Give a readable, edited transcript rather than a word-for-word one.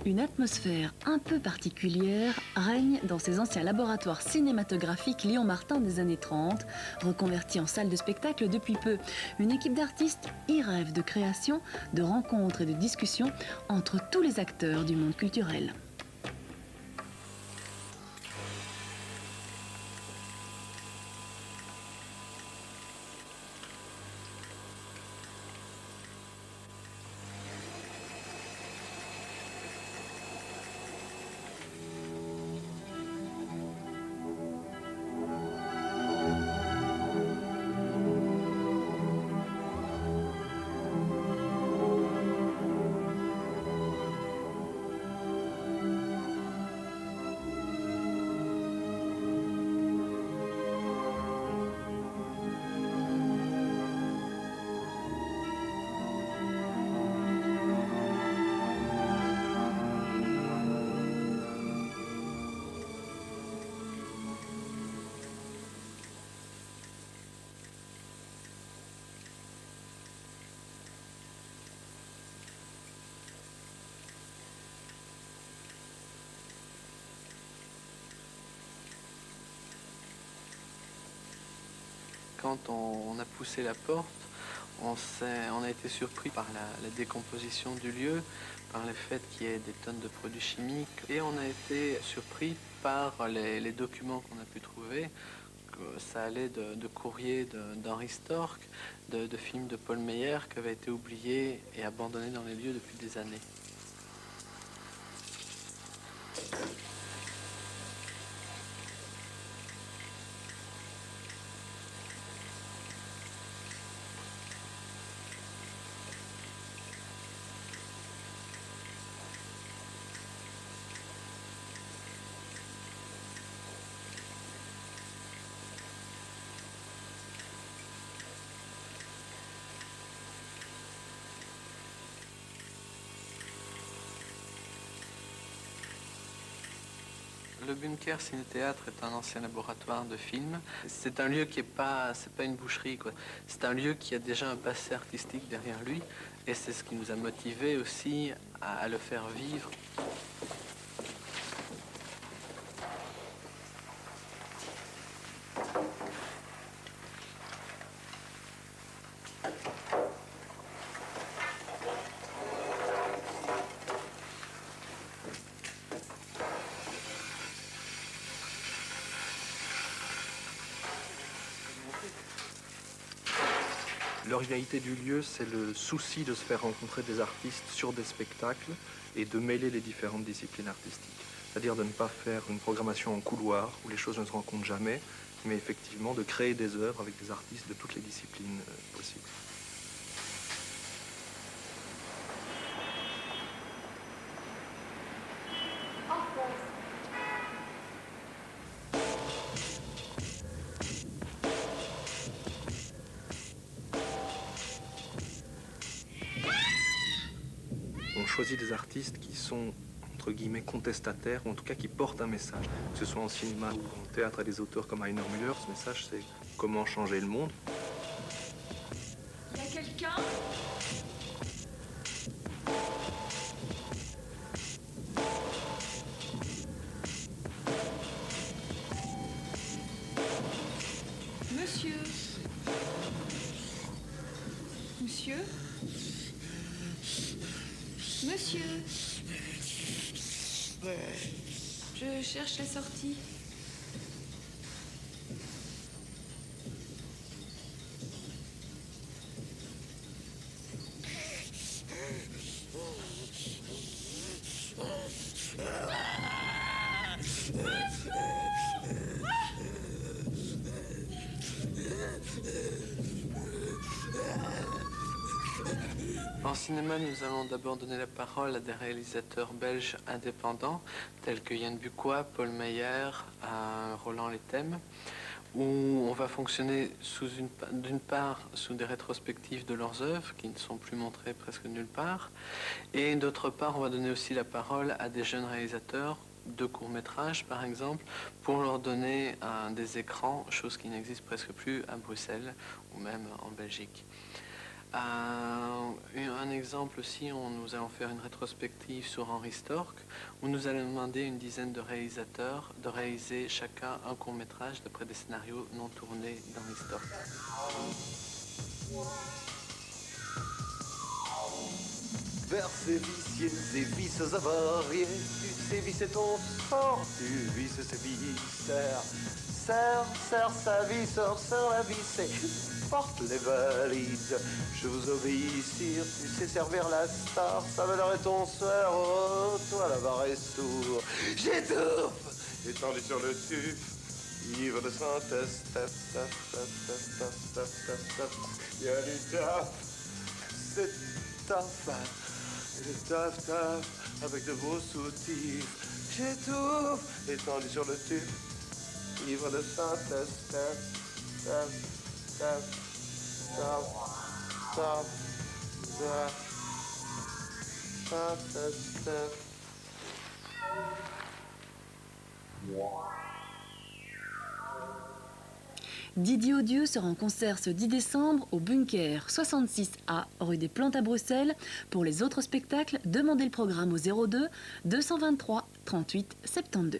Une atmosphère un peu particulière règne dans ces anciens laboratoires cinématographiques Léon Martin des années 30, reconvertis en salle de spectacle depuis peu. Une équipe d'artistes y rêve de création, de rencontres et de discussions entre tous les acteurs du monde culturel. Quand on a poussé la porte, on a été surpris par la décomposition du lieu, par le fait qu'il y ait des tonnes de produits chimiques. Et on a été surpris par les documents qu'on a pu trouver. Ça allait de courriers d'Henri Storck, de films de Paul Meyer qui avaient été oubliés et abandonnés dans les lieux depuis des années. Le Bunker Ciné-Théâtre est un ancien laboratoire de films. C'est un lieu qui est pas, c'est pas une boucherie, quoi. C'est un lieu qui a déjà un passé artistique derrière lui, et c'est ce qui nous a motivés aussi à le faire vivre. L'originalité du lieu, c'est le souci de se faire rencontrer des artistes sur des spectacles et de mêler les différentes disciplines artistiques. C'est-à-dire de ne pas faire une programmation en couloir où les choses ne se rencontrent jamais, mais effectivement de créer des œuvres avec des artistes de toutes les disciplines possibles. On choisit des artistes qui sont, entre guillemets, contestataires, ou en tout cas qui portent un message. Que ce soit en cinéma ou en théâtre, à des auteurs comme Heiner Müller, ce message, c'est comment changer le monde. Il y a quelqu'un ? Monsieur ? Monsieur ? Monsieur ? Je cherche la sortie. En cinéma, nous allons d'abord donner la parole à des réalisateurs belges indépendants, tels que Yann Bucois, Paul Meyer, Roland Lethem, où on va fonctionner d'une part sous des rétrospectives de leurs œuvres, qui ne sont plus montrées presque nulle part, et d'autre part, on va donner aussi la parole à des jeunes réalisateurs de courts-métrages, par exemple, pour leur donner des écrans, chose qui n'existe presque plus à Bruxelles ou même en Belgique. Un exemple aussi, nous allons faire une rétrospective sur Henri Storck, où nous allons demander à une dizaine de réalisateurs de réaliser chacun un court-métrage d'après des scénarios non tournés d'Henri Storck. Vers ces viciés et vices avariés, tu sais visser ton sort, tu visses ses viscères. Serre sa vie, serre la visser, porte les valises, je vous obéis, sire, tu sais servir la star, ça me donnerait ton soeur, oh, toi la barre est sourd. J'étouffe, étendu sur le tube, ivre de synthèse, il y a du taf, c'est taf. Et le taf, avec de beaux soutifs. J'étouffe, étendu sur le tube, ivre de synthèse, Didier Odieux sera en concert ce 10 décembre au Bunker 66A, rue des Plantes à Bruxelles. Pour les autres spectacles, demandez le programme au 02 223 38 72.